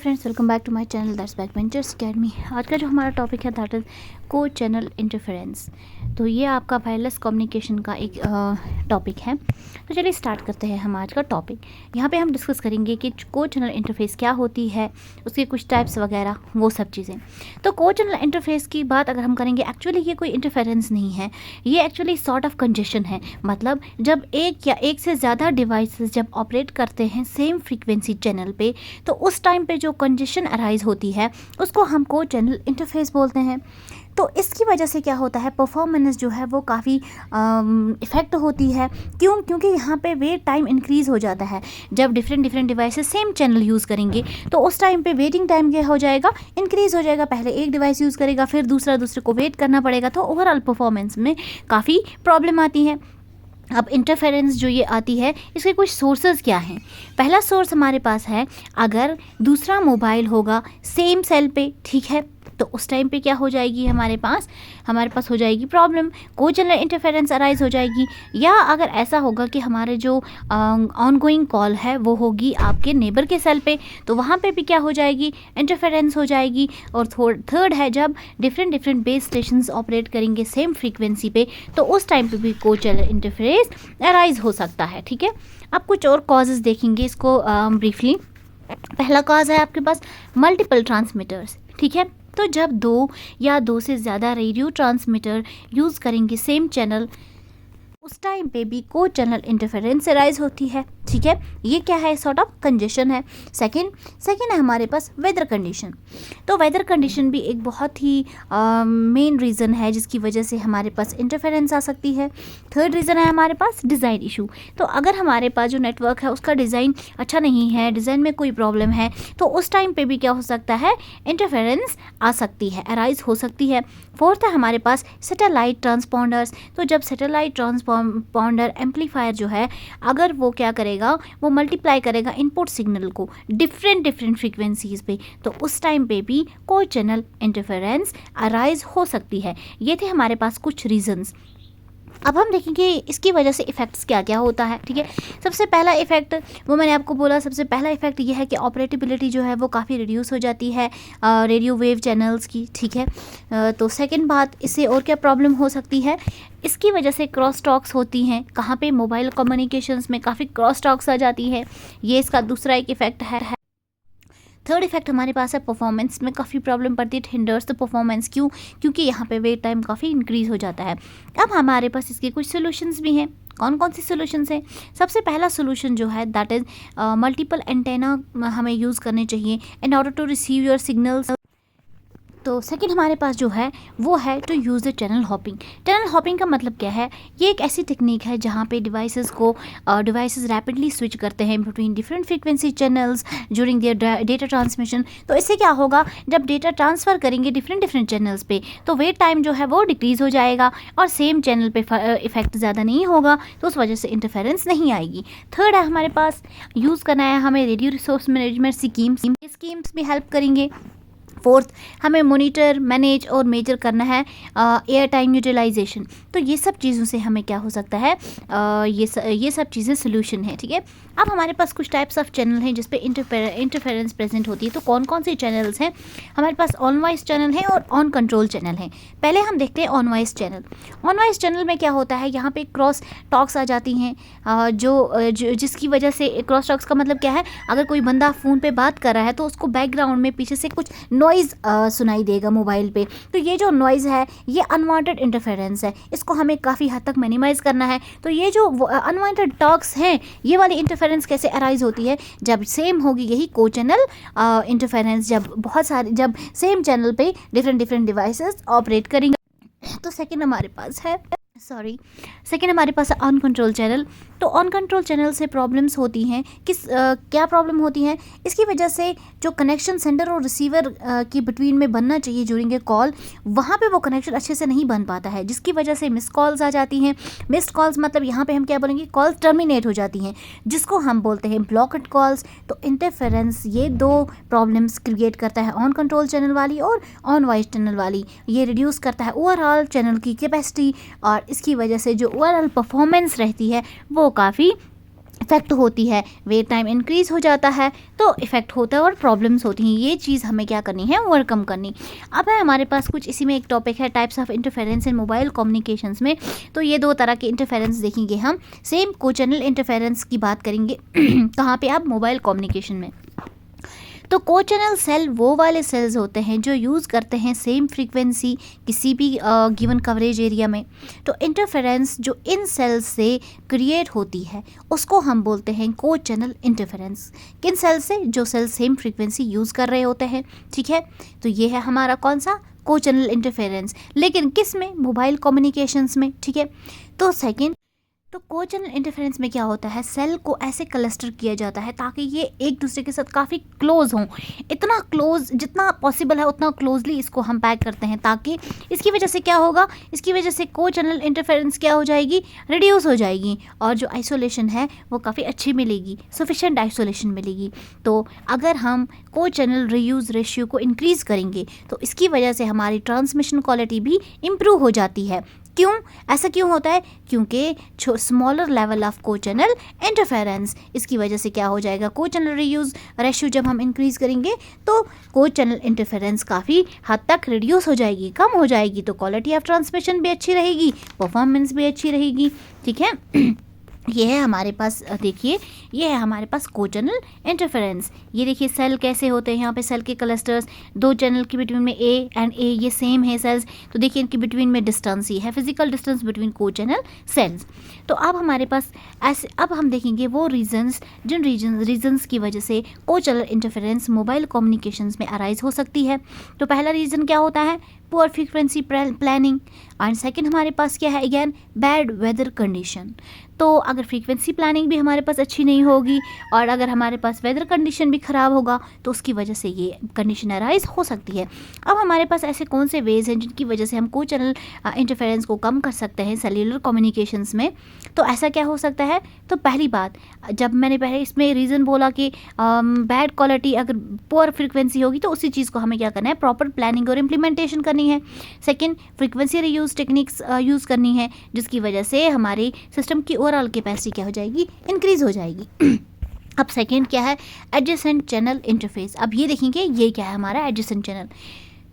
Friends, welcome back to my channel that's back ventures academy. आज का जो हमारा टॉपिक है that is co channel interference. तो ये आपका वायरलेस कम्युनिकेशन का एक टॉपिक है। तो चलिए स्टार्ट करते हैं हम आज का टॉपिक। यहाँ पे हम डिस्कस करेंगे कि को चैनल इंटरफेस क्या होती है, उसके कुछ टाइप्स वगैरह वो सब चीज़ें। तो को चैनल इंटरफेस की बात अगर हम करेंगे, एक्चुअली ये कोई इंटरफेरेंस नहीं है, ये एक्चुअली सॉर्ट ऑफ कंजेशन है। मतलब जब एक या एक से ज़्यादा डिवाइसेस जब ऑपरेट करते हैं सेम फ्रीक्वेंसी चैनल पे, तो उस टाइम पे जो कंजेशन अराइज होती है उसको हम को चैनल इंटरफेस बोलते हैं। तो इसकी वजह से क्या होता है, परफॉर्मेंस जो है वो काफ़ी इफ़ेक्ट होती है। क्योंकि यहाँ पे वेट टाइम इंक्रीज़ हो जाता है। जब different devices same channel use करेंगे तो उस टाइम पे वेटिंग टाइम क्या हो जाएगा, इंक्रीज़ हो जाएगा। पहले एक डिवाइस यूज़ करेगा, फिर दूसरे को वेट करना पड़ेगा, तो ओवरऑल परफॉर्मेंस में काफ़ी प्रॉब्लम आती है। अब इंटरफेरेंस जो ये आती है, इसके कुछ सोर्सेज क्या हैं। पहला सोर्स हमारे पास है, अगर दूसरा मोबाइल होगा सेम सेल पे, ठीक है, तो उस टाइम पे क्या हो जाएगी, हमारे पास हो जाएगी प्रॉब्लम, को चैनल इंटरफेरेंस अराइज हो जाएगी। या अगर ऐसा होगा कि हमारे जो ऑनगोइंग कॉल है वो होगी आपके नेबर के सेल पे, तो वहाँ पे भी क्या हो जाएगी, इंटरफेरेंस हो जाएगी। और थर्ड है, जब डिफरेंट बेस स्टेशंस ऑपरेट करेंगे सेम फ्रीक्वेंसी पे, तो उस टाइम पे भी को चैनल इंटरफेरेंस अराइज हो सकता है। ठीक है, अब कुछ और कॉजेज़ देखेंगे इसको ब्रीफली। पहला कॉज है आपके पास मल्टीपल ट्रांसमीटर्स। ठीक है, तो जब दो या दो से ज़्यादा रेडियो ट्रांसमीटर यूज़ करेंगे सेम चैनल, उस टाइम पे भी को चैनल इंटरफेरेंस अराइज होती है। ठीक है, ये क्या है, सॉर्ट ऑफ कंजेशन है। सेकंड है हमारे पास वेदर कंडीशन। तो वेदर कंडीशन भी एक बहुत ही मेन रीज़न है जिसकी वजह से हमारे पास इंटरफेरेंस आ सकती है। थर्ड रीज़न है हमारे पास डिज़ाइन इशू। तो अगर हमारे पास जो नेटवर्क है उसका डिज़ाइन अच्छा नहीं है, डिज़ाइन में कोई प्रॉब्लम है, तो उस टाइम पे भी क्या हो सकता है, इंटरफेरेंस आ सकती है, अराइज हो सकती है। फोर्थ है हमारे पास सैटेलाइट ट्रांसपॉन्डर्स। तो जब सैटेलाइट ट्रांसपॉन्डर एम्पलीफायर जो है, अगर वो क्या करेगा, वो मल्टीप्लाई करेगा इनपुट सिग्नल को डिफरेंट फ्रीक्वेंसीज पे, तो उस टाइम पे भी कोई चैनल इंटरफेरेंस अराइज हो सकती है। ये थे हमारे पास कुछ रीजंस। अब हम देखेंगे इसकी वजह से इफ़ेक्ट्स क्या क्या होता है। ठीक है, सबसे पहला इफ़ेक्ट वो मैंने आपको बोला, सबसे पहला इफ़ेक्ट ये है कि ऑपरेटेबिलिटी जो है वो काफ़ी रिड्यूस हो जाती है रेडियो वेव चैनल्स की। ठीक है, तो सेकंड बात, इससे और क्या प्रॉब्लम हो सकती है, इसकी वजह से क्रॉस टॉक्स होती हैं। कहाँ पे, मोबाइल कम्युनिकेशंस में काफ़ी क्रॉस टॉक्स आ जाती है। ये इसका दूसरा एक इफ़ेक्ट है। थर्ड इफेक्ट हमारे पास है परफॉर्मेंस में काफ़ी प्रॉब्लम पड़ती है, हिंडर्स द परफॉर्मेंस। क्योंकि यहाँ पे वेट टाइम काफ़ी इंक्रीज़ हो जाता है। अब हमारे पास इसके कुछ सोल्यूशंस भी हैं। कौन कौन सी सोल्यूशंस हैं? सबसे पहला सोल्यूशन जो है दैट इज़ मल्टीपल एंटेना हमें यूज़ करने चाहिए in order to receive your signals. तो सेकंड हमारे पास जो है वो है to use the channel hopping. Channel hopping का मतलब क्या है, ये एक ऐसी टेक्निक है जहाँ पे डिवाइसेस रैपिडली स्विच करते हैं between different frequency channels during their data transmission. तो इससे क्या होगा, जब डेटा ट्रांसफ़र करेंगे डिफरेंट चैनल्स पे, तो वेट टाइम जो है वो डिक्रीज़ हो जाएगा और सेम चैनल पे इफेक्ट ज़्यादा नहीं होगा, तो उस वजह से इंटरफेरेंस नहीं आएगी। थर्ड है हमारे पास यूज़ करना है हमें रेडियो रिसोर्स मैनेजमेंट स्कीम्स भी हेल्प करेंगे। फोर्थ, हमें मोनीटर, मैनेज और मेजर करना है एयर टाइम यूटिलाइजेशन। तो ये सब चीज़ों से हमें क्या हो सकता है, ये सब चीज़ें सोल्यूशन है। ठीक है, अब हमारे पास कुछ टाइप्स ऑफ चैनल हैं जिस पे इंटरफेरेंस प्रेजेंट होती है। तो कौन कौन से चैनल्स हैं, हमारे पास ऑन वॉइस चैनल है और ऑन कंट्रोल चैनल है। पहले हम देखते हैं on voice channel. On voice channel में क्या होता है, यहाँ पे क्रॉस टॉक्स आ जाती हैं, जिसकी वजह से क्रॉस टॉक्स का मतलब क्या है, अगर कोई बंदा फ़ोन पे बात कर रहा है तो उसको बैकग्राउंड में पीछे से कुछ नॉइज़ सुनाई देगा मोबाइल पे। तो ये जो नॉइज़ है ये अनवांटेड इंटरफेरेंस है, इसको हमें काफ़ी हद तक मिनिमाइज़ करना है। तो ये जो अनवांटेड टॉक्स हैं, ये वाली इंटरफेरेंस कैसे अराइज होती है, जब सेम होगी यही को चैनल इंटरफेरेंस, जब सेम चैनल पे डिफरेंट डिवाइसेस ऑपरेट करेंगे। तो सेकंड हमारे पास है ऑन कंट्रोल चैनल। तो ऑन कंट्रोल चैनल से प्रॉब्लम्स होती हैं, क्या प्रॉब्लम होती हैं, इसकी वजह से जो कनेक्शन सेंडर और रिसीवर की बिटवीन में बनना चाहिए ड्यूरिंग ए कॉल, वहाँ पे वो कनेक्शन अच्छे से नहीं बन पाता है, जिसकी वजह से मिस कॉल्स आ जाती हैं। मिस्ड कॉल्स मतलब यहाँ पे हम क्या बोलेंगे, कॉल्स टर्मिनेट हो जाती हैं, जिसको हम बोलते हैं ब्लॉक्ड कॉल्स। तो इंटरफेरेंस ये दो प्रॉब्लम्स क्रिएट करता है, ऑन कंट्रोल चैनल वाली और ऑन वॉइस चैनल वाली। ये रिड्यूस करता है ओवरऑल चैनल की कैपेसिटी, और इसकी वजह से जो ओवरऑल परफॉर्मेंस रहती है वो काफ़ी इफ़ेक्ट होती है, वेट टाइम इंक्रीज़ हो जाता है, तो इफ़ेक्ट होता है और प्रॉब्लम्स होती हैं। ये चीज़ हमें क्या करनी है, ओवरकम करनी। अब है हमारे पास कुछ इसी में एक टॉपिक है types of interference in mobile communications में। तो ये 2 तरह के इंटरफेरेंस देखेंगे हम। सेम को-चैनल इंटरफेरेंस की बात करेंगे कहाँ पे, आप मोबाइल कम्युनिकेशन में। तो को-चैनल सेल वो वाले सेल्स होते हैं जो यूज़ करते हैं सेम फ्रीक्वेंसी किसी भी गिवन कवरेज एरिया में। तो इंटरफेरेंस जो इन सेल्स से क्रिएट होती है उसको हम बोलते हैं को-चैनल इंटरफेरेंस। किन सेल से, जो सेल सेम फ्रीक्वेंसी यूज़ कर रहे होते हैं, ठीक है। तो ये है हमारा कौन सा, को-चैनल इंटरफेरेंस। लेकिन किस में, मोबाइल कम्युनिकेशंस में, ठीक है। तो सेकेंड, तो को-चैनल इंटरफेरेंस में क्या होता है, सेल को ऐसे क्लस्टर किया जाता है ताकि ये एक दूसरे के साथ काफ़ी क्लोज हों। इतना क्लोज जितना पॉसिबल है उतना क्लोजली इसको हम पैक करते हैं, ताकि इसकी वजह से क्या होगा, इसकी वजह से को-चैनल इंटरफेरेंस क्या हो जाएगी, रिड्यूस हो जाएगी, और जो आइसोलेशन है वो काफ़ी अच्छी मिलेगी, सफिशेंट आइसोलेशन मिलेगी। तो अगर हम को-चैनल रीयूज़ रेशियो को इंक्रीज़ करेंगे तो इसकी वजह से हमारी ट्रांसमिशन क्वालिटी भी इम्प्रूव हो जाती है। क्यों, ऐसा क्यों होता है, क्योंकि स्मॉलर लेवल ऑफ को-चैनल इंटरफेरेंस, इसकी वजह से क्या हो जाएगा, को-चैनल रीयूज़ रेशियो जब हम इंक्रीज़ करेंगे तो को-चैनल इंटरफेरेंस काफ़ी हद तक रिड्यूस हो जाएगी, कम हो जाएगी। तो क्वालिटी ऑफ ट्रांसमिशन भी अच्छी रहेगी, परफॉर्मेंस भी अच्छी रहेगी, ठीक है। ये है हमारे पास, देखिए ये है हमारे पास को-चैनल इंटरफेरेंस। ये देखिए सेल कैसे होते हैं, यहाँ पे सेल के क्लस्टर्स, 2 चैनल के बिटवीन में ए एंड ए ये सेम है सेल्स। तो देखिए इनके बिटवीन में डिस्टेंस ही है, फिजिकल डिस्टेंस बिटवीन को-चैनल सेल्स। तो अब हमारे पास ऐसे, अब हम देखेंगे वो रीजंस, जिन रीजंस की वजह से को-चैनल इंटरफेरेंस मोबाइल कम्युनिकेशंस में अराइज हो सकती है। तो पहला रीज़न क्या होता है, poor frequency planning, and second हमारे पास क्या है, अगेन बैड वेदर कंडीशन। तो अगर फ्रीक्वेंसी प्लानिंग भी हमारे पास अच्छी नहीं होगी और अगर हमारे पास वेदर कंडीशन भी ख़राब होगा तो उसकी वजह से ये कंडीशन अराइज हो सकती है। अब हमारे पास ऐसे कौन से वेज हैं जिनकी वजह से हम को-चैनल इंटरफेरेंस को कम कर सकते हैं सेल्युलर कम्युनिकेशंस में। तो ऐसा क्या हो सकता है, तो पहली बात, जब मैंने पहले इसमें रीज़न बोला कि बैड क्वालिटी, अगर पुअर फ्रीक्वेंसी होगी तो उसी चीज़ को हमें क्या करना है, प्रॉपर प्लानिंग और इम्प्लीमेंटेशन करनी है। Second, frequency reuse techniques use करनी है, जिसकी वजह से हमारी सिस्टम की ओवरऑल कैपेसिटी क्या हो जाएगी, इंक्रीज़ हो जाएगी। अब सेकेंड क्या है, एडजेसेंट चैनल इंटरफेस। अब ये देखेंगे ये क्या है हमारा एडजेसेंट चैनल।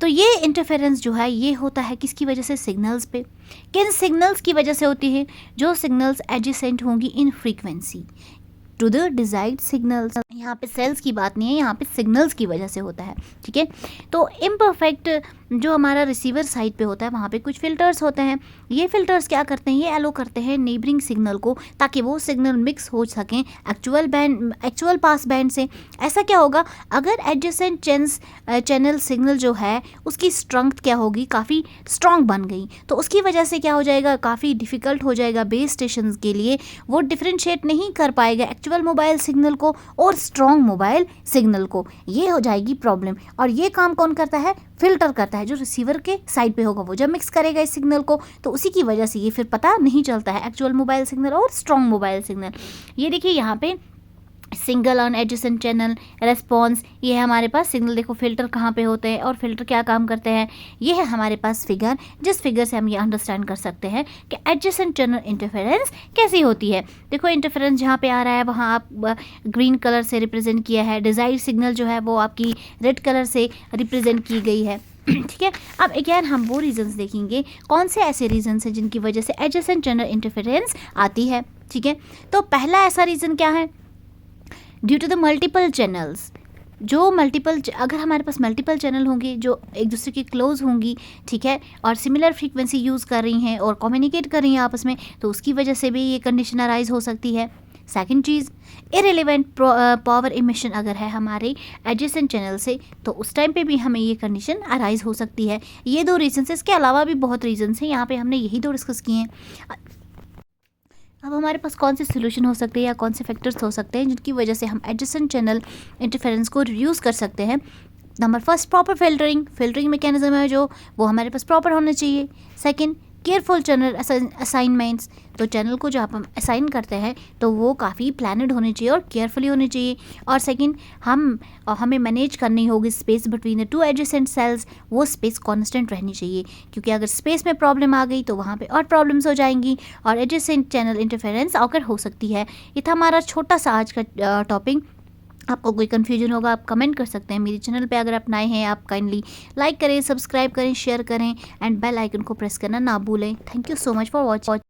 तो ये इंटरफेरेंस जो है ये होता है किसकी वजह से, सिग्नल्स पे। किन सिग्नल्स की वजह से होती है, जो सिग्नल्स एडजेसेंट होंगी in frequency to the desired signals. यहाँ पे सेल्स की बात नहीं है, यहाँ पे सिग्नल्स की वजह से होता है, ठीक है। तो इम्परफेक्ट जो हमारा रिसीवर साइड पे होता है वहाँ पे कुछ फ़िल्टर्स होते हैं। ये फ़िल्टर्स क्या करते हैं, ये एलो करते हैं नेबरिंग सिग्नल को, ताकि वो सिग्नल मिक्स हो सकें एक्चुअल पास बैंड से। ऐसा क्या होगा, अगर एडजेसेंट चैनल सिग्नल जो है उसकी स्ट्रेंथ क्या होगी, काफ़ी स्ट्रॉन्ग बन गई, तो उसकी वजह से क्या हो जाएगा, काफ़ी डिफ़िकल्ट हो जाएगा बेस स्टेशन के लिए, वो डिफ्रेंशिएट नहीं कर पाएगा एक्चुअल मोबाइल सिग्नल को और स्ट्रॉन्ग मोबाइल सिग्नल को। ये हो जाएगी प्रॉब्लम। और ये काम कौन करता है, फिल्टर करता है, जो रिसीवर के साइड पे होगा वो जब मिक्स करेगा इस सिग्नल को, तो उसी की वजह से ये फिर पता नहीं चलता है एक्चुअल मोबाइल सिग्नल और स्ट्रॉन्ग मोबाइल सिग्नल। ये देखिए यहाँ पे single on adjacent channel response, ये है हमारे पास सिग्नल। देखो फिल्टर कहाँ पे होते हैं और फिल्टर क्या काम करते हैं, ये है हमारे पास फिगर, जिस फिगर से हम ये अंडरस्टैंड कर सकते हैं कि एडजेसेंट चैनल इंटरफेरेंस कैसी होती है। देखो इंटरफेरेंस जहाँ पे आ रहा है वहाँ आप ग्रीन कलर से रिप्रेजेंट किया है, डिज़ायर्ड सिग्नल जो है वो आपकी रेड कलर से रिप्रेजेंट की गई है, ठीक है। अब अगेन हम वो रीजंस देखेंगे, कौन से ऐसे रीजंस हैं जिनकी वजह से एडजेसेंट चैनल इंटरफेरेंस आती है, ठीक है। तो पहला ऐसा रीज़न क्या है, due to the multiple channels. जो अगर हमारे पास मल्टीपल चैनल होंगे जो एक दूसरे के क्लोज होंगी, ठीक है, और सिमिलर फ्रीक्वेंसी यूज़ कर रही हैं और कम्युनिकेट कर रही हैं आपस में, तो उसकी वजह से भी ये कंडीशन अराइज हो सकती है। सेकंड चीज़, इरेलीवेंट पावर इमिशन अगर है हमारे एडजेसेंट चैनल से, तो उस टाइम पे भी हमें ये कंडीशन अराइज हो सकती है। ये 2 रीजन्स, इसके अलावा भी बहुत रीजन्स हैं, यहाँ पे हमने यही 2 डिस्कस किए हैं। अब हमारे पास कौन से सोल्यूशन हो सकते हैं या कौन से फैक्टर्स हो सकते हैं जिनकी वजह से हम एडजेसेंट चैनल इंटरफेरेंस को रिड्यूस कर सकते हैं। Number first, proper filtering mechanism है जो वो हमारे पास प्रॉपर होना चाहिए। सेकंड, केयरफुल चैनल असाइनमेंट्स, तो चैनल को जो आप हम असाइन करते हैं तो वो काफ़ी प्लानड होनी चाहिए और केयरफुली होनी चाहिए। और सेकंड, हमें मैनेज करनी होगी space between the two adjacent sales, वो स्पेस कांस्टेंट रहनी चाहिए, क्योंकि अगर स्पेस में प्रॉब्लम आ गई तो वहाँ पे और प्रॉब्लम्स हो जाएंगी और एडजेसेंट चैनल इंटरफेरेंस आकर हो सकती है। ये था हमारा छोटा सा आज का टॉपिक। आपको कोई कन्फ्यूजन होगा आप कमेंट कर सकते हैं। मेरे चैनल पे अगर आप नए हैं आप काइंडली लाइक करें, सब्सक्राइब करें, शेयर करें एंड बेल आइकन को प्रेस करना ना भूलें। Thank you so much for watching.